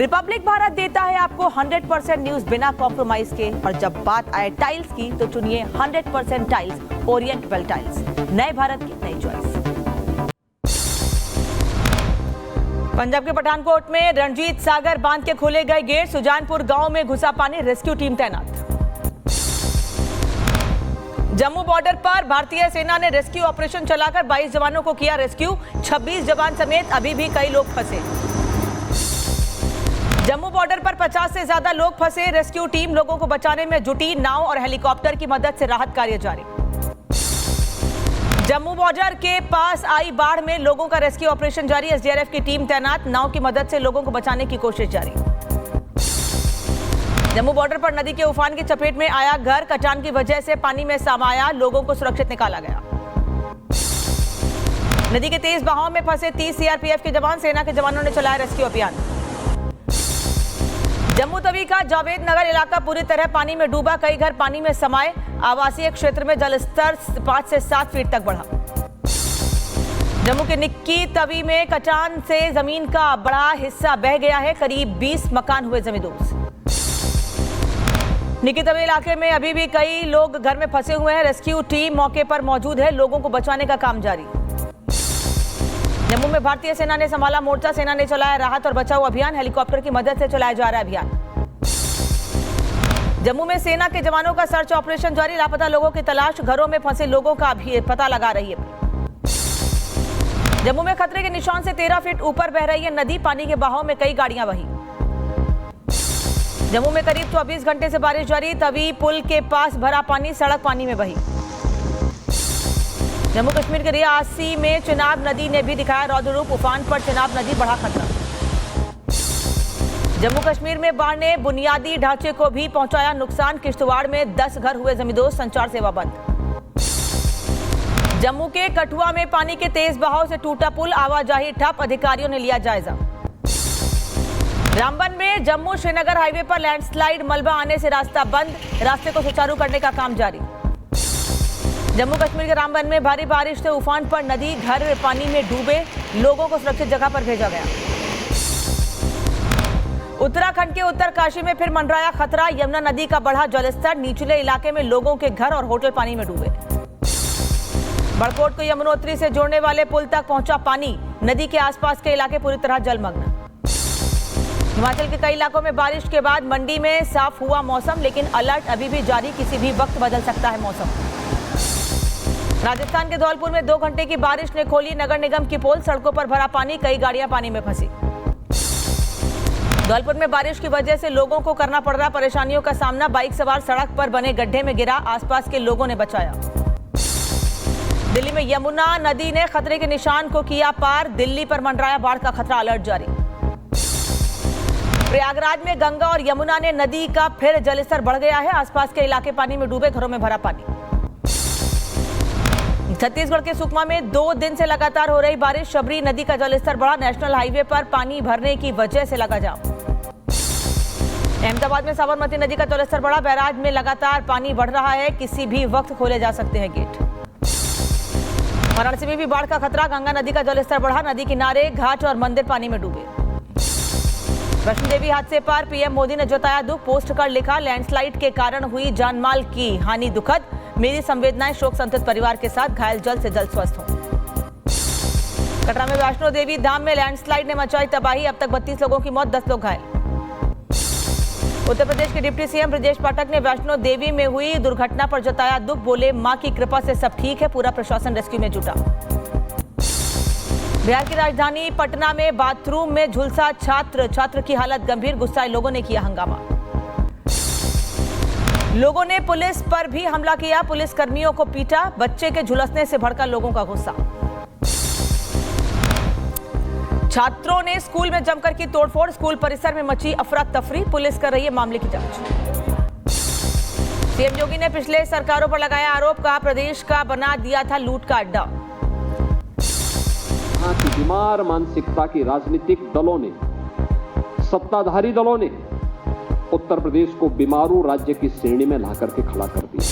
Republic Bharat देता है आपको 100% न्यूज बिना कॉम्प्रोमाइज के, और जब बात आए टाइल्स की तो चुनिए 100% टाइल्स, ओरिएंट वेल टाइल्स, नए भारत की नई चॉइस। पंजाब के पठानकोट में रणजीत सागर बांध के खोले गए गेट, सुजानपुर गांव में घुसा पानी, रेस्क्यू टीम तैनात। जम्मू बॉर्डर पर भारतीय सेना ने रेस्क्यू ऑपरेशन चलाकर 22 जवानों को किया रेस्क्यू, 26 जवान समेत अभी भी कई लोग फंसे। जम्मू बॉर्डर पर 50 से ज्यादा लोग फंसे, रेस्क्यू टीम लोगों को बचाने में जुटी, नाव और हेलीकॉप्टर की मदद से राहत कार्य जारी। जम्मू बॉर्डर के पास आई बाढ़ में लोगों का रेस्क्यू ऑपरेशन जारी, एसडीआरएफ की टीम तैनात, नाव की मदद से लोगों को बचाने की कोशिश जारी। जम्मू बॉर्डर पर नदी के उफान की चपेट में आया घर, कटान की वजह से पानी में समाया, लोगों को सुरक्षित निकाला गया। नदी के तेज बहाव में फंसे 30 सीआरपीएफ के जवान, सेना के जवानों ने चलाया रेस्क्यू अभियान। जम्मू तवी का जावेद नगर इलाका पूरी तरह पानी में डूबा, कई घर पानी में समाये, आवासीय क्षेत्र में जलस्तर 5 से 7 फीट तक बढ़ा। जम्मू के निक्की तवी में कटान से जमीन का बड़ा हिस्सा बह गया है, करीब 20 मकान हुए जमींदोज। निक्की तवी इलाके में अभी भी कई लोग घर में फंसे हुए हैं, रेस्क्यू टीम मौके पर मौजूद है, लोगों को बचाने का काम जारी। जम्मू में भारतीय सेना ने संभाला मोर्चा, सेना ने चलाया राहत और बचाव अभियान, हेलीकॉप्टर की मदद से चलाया जा रहा है अभियान। जम्मू में सेना के जवानों का सर्च ऑपरेशन जारी, लापता लोगों की तलाश, घरों में फंसे लोगों का भी पता लगा रही है। जम्मू में खतरे के निशान से 13 फीट ऊपर बह रही है नदी, पानी के बहाव में कई गाड़ियां बही। जम्मू में करीब 24 घंटे से बारिश जारी, तवी पुल के पास भरा पानी, सड़क पानी में बही। जम्मू कश्मीर के रियासी में चिनाब नदी ने भी दिखाया रौद्र रूप, उफान पर चिनाब नदी बढ़ा खतरा। जम्मू कश्मीर में बाढ़ ने बुनियादी ढांचे को भी पहुंचाया नुकसान, किश्तवाड़ में 10 घर हुए जमींदोज, संचार सेवा बंद। जम्मू के कठुआ में पानी के तेज बहाव से टूटा पुल, आवाजाही ठप, अधिकारियों ने लिया जायजा। रामबन में जम्मू श्रीनगर हाईवे पर लैंडस्लाइड, मलबा आने से रास्ता बंद, रास्ते को सुचारू करने का काम जारी। जम्मू कश्मीर के रामबन में भारी बारिश से उफान पर नदी, घर पानी में डूबे, लोगों को सुरक्षित जगह पर भेजा गया। उत्तराखंड के उत्तरकाशी में फिर मंडराया खतरा, यमुना नदी का बढ़ा जलस्तर, निचले इलाके में लोगों के घर और होटल पानी में डूबे। बड़कोट को यमुनोत्री से जोड़ने वाले पुल तक पहुंचा पानी, नदी के आसपास के इलाके पूरी तरह जलमग्न। हिमाचल के कई इलाकों में बारिश के बाद मंडी में साफ हुआ मौसम, लेकिन अलर्ट अभी भी जारी, किसी भी वक्त बदल सकता है मौसम। राजस्थान के धौलपुर में 2 घंटे की बारिश ने खोली नगर निगम की पोल, सड़कों पर भरा पानी, कई गाड़ियां पानी में फंसी। धौलपुर में बारिश की वजह से लोगों को करना पड़ रहा परेशानियों का सामना, बाइक सवार सड़क पर बने गड्ढे में गिरा, आसपास के लोगों ने बचाया। दिल्ली में यमुना नदी ने खतरे के निशान को किया पार, दिल्ली पर मंडराया बाढ़ का खतरा, अलर्ट जारी। प्रयागराज में गंगा और यमुना ने नदी का फिर जलस्तर बढ़ गया है, आसपास के इलाके पानी में डूबे, घरों में भरा पानी। छत्तीसगढ़ के सुकमा में 2 दिन से लगातार हो रही बारिश, शबरी नदी का जलस्तर बढ़ा, नेशनल हाईवे पर पानी भरने की वजह से लगा जाम। अहमदाबाद में साबरमती नदी का जलस्तर बढ़ा, बैराज में लगातार पानी बढ़ रहा है, किसी भी वक्त खोले जा सकते हैं गेट। वाराणसी में भी बाढ़ का खतरा, गंगा नदी का जलस्तर बढ़ा, नदी किनारे घाट और मंदिर पानी में डूबे। वैष्णो देवी हादसे पर पीएम मोदी ने जताया दुख, पोस्ट कर लिखा, लैंडस्लाइड के कारण हुई जानमाल की हानि दुखद, मेरी संवेदनाएं शोक संतप्त परिवार के साथ, घायल जल्द से जल्द स्वस्थ हों। कटरा में वैष्णो देवी धाम में लैंडस्लाइड ने मचाई तबाही, अब तक 32 लोगों की मौत, 10 लोग घायल। उत्तर प्रदेश के डिप्टी सीएम ब्रजेश पाठक ने वैष्णो देवी में हुई दुर्घटना पर जताया दुख, बोले मां की कृपा से सब ठीक है, पूरा प्रशासन रेस्क्यू में जुटा। बिहार की राजधानी पटना में बाथरूम में झुलसा छात्र की हालत गंभीर, गुस्साए लोगों ने किया हंगामा। लोगों ने पुलिस पर भी हमला किया, पुलिस कर्मियों को पीटा, बच्चे के झुलसने से भड़का लोगों का गुस्सा। छात्रों ने स्कूल में जमकर की तोड़फोड़, स्कूल परिसर में मची अफरा तफरी, पुलिस कर रही है मामले की जांच। सीएम योगी ने पिछले सरकारों पर लगाया आरोप, कहा प्रदेश का बना दिया था लूट का अड्डा। यहाँ की बीमार मानसिकता की राजनीतिक दलों ने, सत्ताधारी दलों ने उत्तर प्रदेश को बीमारू राज्य की श्रेणी में ला करके खड़ा कर दिया।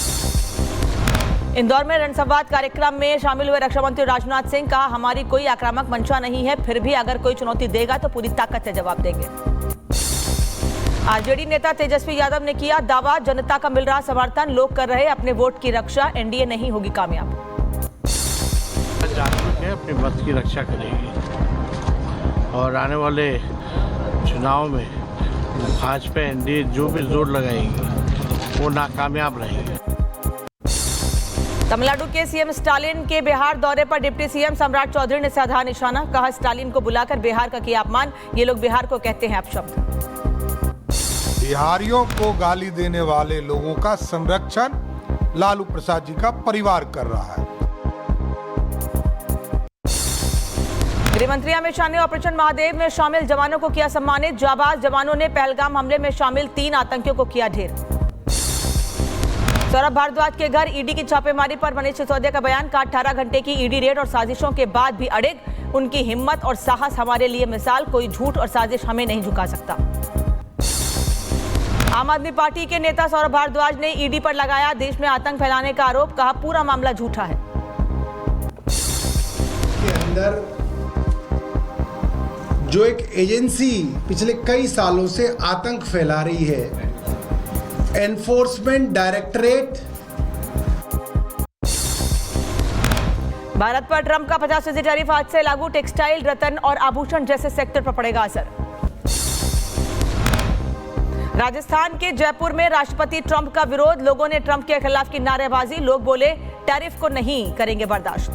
इंदौर में रणसंवाद कार्यक्रम में शामिल हुए रक्षा मंत्री राजनाथ सिंह, कहा हमारी कोई आक्रामक मंशा नहीं है, फिर भी अगर कोई चुनौती देगा तो पूरी ताकत से जवाब देंगे। आरजेडी नेता तेजस्वी यादव ने किया दावा, जनता का मिल रहा समर्थन, लोग कर रहे अपने वोट की रक्षा, एनडीए नहीं होगी कामयाब। जागरूक है, अपने मत की रक्षा करेगी और आने वाले चुनाव में भाजपा एनडीए जो भी जोर लगाएगी वो नाकामयाब रहेगी। तमिलनाडु के सीएम स्टालिन के बिहार दौरे पर डिप्टी सीएम सम्राट चौधरी ने साधा निशाना, कहा स्टालिन को बुलाकर बिहार का किया अपमान, ये लोग बिहार को कहते हैं अपशब्द। बिहारियों को गाली देने वाले लोगों का संरक्षण लालू प्रसाद जी का परिवार कर रहा है। गृह मंत्री अमित शाह ने ऑपरेशन महादेव में शामिल जवानों को किया सम्मानित, जाबाज जवानों ने पहलगाम हमले में शामिल 3 आतंकियों को किया ढेर। सौरभ भारद्वाज के घर ईडी की छापेमारी पर मनीष सिसोदिया का बयान, कहा 18 घंटे की ईडी रेड और साजिशों के बाद भी अड़िग, उनकी हिम्मत और साहस हमारे लिए मिसाल, कोई झूठ और साजिश हमें नहीं झुका सकता। आम आदमी पार्टी के नेता सौरभ भारद्वाज ने ईडी पर लगाया देश में आतंक फैलाने का आरोप, कहा पूरा मामला झूठा है। के अंदर जो एक एजेंसी पिछले कई सालों से आतंक फैला रही है, एनफोर्समेंट डायरेक्टरेट। भारत पर ट्रंप का 50% टैरिफ आज से लागू, टेक्सटाइल, रतन और आभूषण जैसे सेक्टर पर पड़ेगा असर। राजस्थान के जयपुर में राष्ट्रपति ट्रंप का विरोध, लोगों ने ट्रंप के खिलाफ की नारेबाजी, लोग बोले टैरिफ को नहीं करेंगे बर्दाश्त।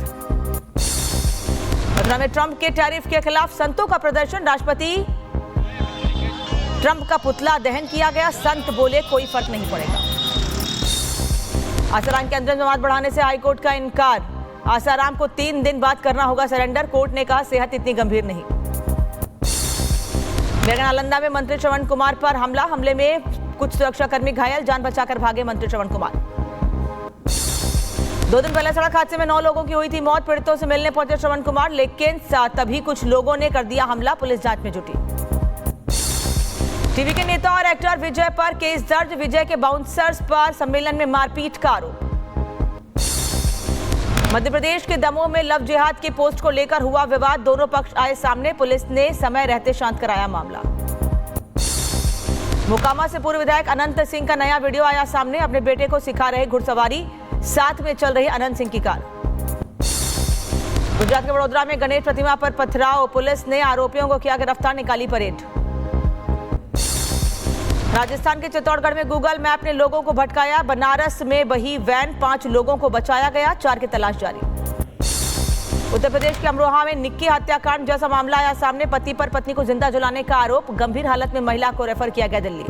मथुरा में ट्रंप के टैरिफ के खिलाफ संतों का प्रदर्शन, राष्ट्रपति ट्रंप का पुतला दहन किया गया, संत बोले कोई फर्क नहीं पड़ेगा। आसाराम के अंदर जमात बढ़ाने से हाईकोर्ट का इनकार, आसाराम को 3 दिन बाद करना होगा सरेंडर, कोर्ट ने कहा सेहत इतनी गंभीर नहीं। नालंदा में मंत्री श्रवण कुमार पर हमला, हमले में कुछ सुरक्षाकर्मी घायल, जान बचाकर भागे मंत्री श्रवण कुमार। 2 दिन पहले सड़क हादसे में 9 लोगों की हुई थी मौत, पीड़ितों से मिलने पहुंचे श्रवण कुमार, लेकिन तभी कुछ लोगों ने कर दिया हमला, पुलिस जांच में जुटी। टीवी के नेता और एक्टर विजय पर केस दर्ज, विजय के बाउंसर्स पर सम्मेलन में मारपीट का आरोप। मध्य प्रदेश के दमोह में लव जिहाद की पोस्ट को लेकर हुआ विवाद, दोनों पक्ष आए सामने, पुलिस ने समय रहते शांत कराया मामला। मोकामा से पूर्व विधायक अनंत सिंह का नया वीडियो आया सामने, अपने बेटे को सिखा रहे घुड़सवारी, साथ में चल रही अनंत सिंह की कार। गुजरात के वडोदरा में गणेश प्रतिमा पर पथराव, पुलिस ने आरोपियों को किया गिरफ्तार, निकाली परेड। राजस्थान के चित्तौड़गढ़ में गूगल मैप ने लोगों को भटकाया, बनारस में बही वैन, 5 लोगों को बचाया गया, 4 की तलाश जारी। उत्तर प्रदेश के अमरोहा में निक्की हत्याकांड जैसा मामला आया सामने, पति पर पत्नी को जिंदा जलाने का आरोप, गंभीर हालत में महिला को रेफर किया गया दिल्ली।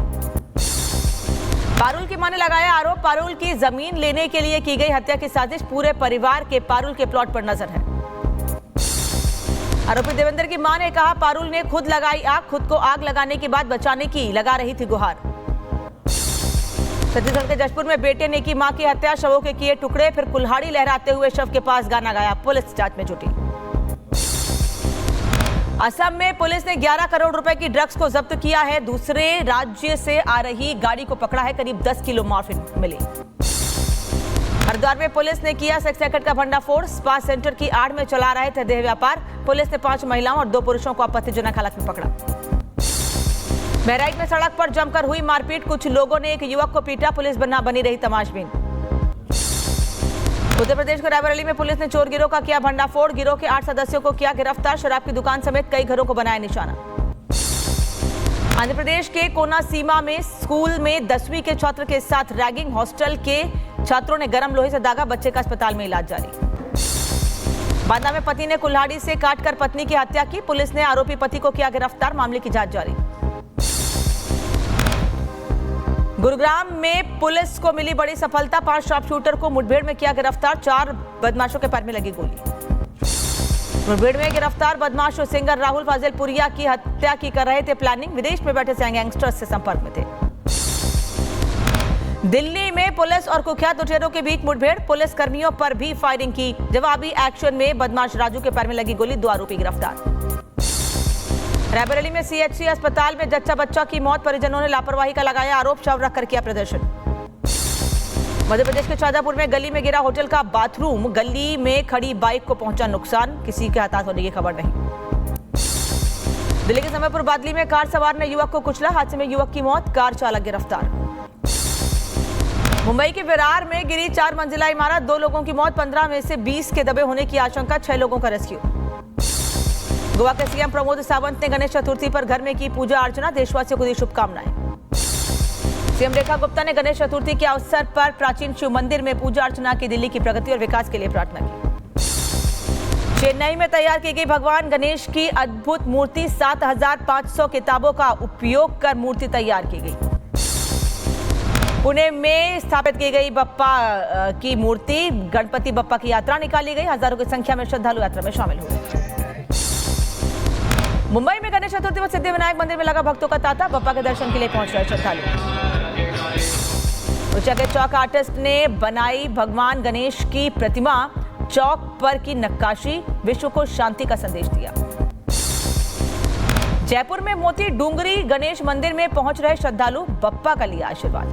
पारुल की मां ने लगाया आरोप, पारुल की जमीन लेने के लिए की गई हत्या की साजिश, पूरे परिवार के पारुल के प्लॉट पर नजर है। आरोपी देवेंद्र की मां ने कहा पारुल ने खुद लगाई आग, खुद को आग लगाने के बाद बचाने की लगा रही थी गुहार। छत्तीसगढ़ के जशपुर में बेटे ने की मां की हत्या, शवों के किए टुकड़े, फिर कुल्हाड़ी लहराते हुए शव के पास गाना गाया, पुलिस जांच में जुटी। असम में पुलिस ने 11 करोड़ रुपए की ड्रग्स को जब्त किया है, दूसरे राज्य से आ रही गाड़ी को पकड़ा है, करीब 10 किलो मॉर्फिन मिली। हरिद्वार में पुलिस ने किया सेक्स रैकेट का भंडाफोड़, स्पा सेंटर की आड़ में चला रहे थे देह व्यापार, पुलिस ने 5 महिलाओं और 2 पुरुषों को आपत्तिजनक हालत में पकड़ा। बहराइच में सड़क पर जमकर हुई मारपीट, कुछ लोगों ने एक युवक को पीटा, पुलिस बनी रही तमाशबीन। उत्तर प्रदेश के रायबरेली में पुलिस ने चोर गिरोह का किया भंडाफोड़, गिरोह के 8 सदस्यों को किया गिरफ्तार, शराब की दुकान समेत कई घरों को बनाया निशाना। आंध्र प्रदेश के कोनासीमा में स्कूल में 10वीं के छात्र के साथ रैगिंग, हॉस्टल के छात्रों ने गर्म लोहे से दागा, बच्चे का अस्पताल में इलाज जारी। बांदा में पति ने कुल्हाड़ी से काटकर पत्नी की हत्या की, पुलिस ने आरोपी पति को किया गिरफ्तार, मामले की जांच जारी। गुरुग्राम में पुलिस को मिली बड़ी सफलता, 5 शार्प शूटर को मुठभेड़ में किया गिरफ्तार, 4 बदमाशों के पैर में लगी गोली। मुठभेड़ में गिरफ्तार बदमाश सिंगर राहुल फाजिलपुरिया की हत्या की कर रहे थे प्लानिंग, विदेश में बैठे गैंगस्टर्स से संपर्क में थे। दिल्ली में पुलिस और कुख्यात लुटेरों के बीच मुठभेड़, पुलिस कर्मियों पर भी फायरिंग की, जवाबी एक्शन में बदमाश राजू के पैर में लगी गोली, 2 आरोपी गिरफ्तार। रायबरेली में सीएचसी अस्पताल में जच्चा बच्चा की मौत, परिजनों ने लापरवाही का लगाया आरोप, शव रखकर किया प्रदर्शन। मध्य प्रदेश के शाजापुर में गली में गिरा होटल का बाथरूम, गली में खड़ी बाइक को पहुंचा नुकसान, किसी के हताहत होने की खबर नहीं। दिल्ली के समयपुर बादली में कार सवार ने युवक को कुचला, हादसे में युवक की मौत, कार चालक गिरफ्तार। मुंबई के विरार में गिरी 4 मंजिला इमारत, 2 लोगों की मौत, 15 में से 20 के दबे होने की आशंका, 6 लोगों का रेस्क्यू। गोवा के सीएम प्रमोद सावंत ने गणेश चतुर्थी पर घर में की पूजा अर्चना, देशवासियों को दी शुभकामनाएं। सीएम रेखा गुप्ता ने गणेश चतुर्थी के अवसर पर प्राचीन शिव मंदिर में पूजा अर्चना की, दिल्ली की प्रगति और विकास के लिए प्रार्थना की। चेन्नई में तैयार की गई भगवान गणेश की अद्भुत मूर्ति, 7500 किताबों का उपयोग कर मूर्ति तैयार की गई। पुणे में स्थापित की गई बप्पा की मूर्ति, गणपति बप्पा की यात्रा निकाली गई, हजारों की संख्या में श्रद्धालु यात्रा में शामिल हुए। मुंबई में गणेश चतुर्थी पर सिद्धिविनायक मंदिर में लगा भक्तों का तांता, बप्पा के दर्शन के लिए पहुंच रहे श्रद्धालु। ऊर्जा के चौक आर्टिस्ट ने बनाई भगवान गणेश की प्रतिमा, चौक पर की नक्काशी विश्व को शांति का संदेश दिया। जयपुर में मोती डूंगरी गणेश मंदिर में पहुंच रहे श्रद्धालु, बप्पा का लिया आशीर्वाद।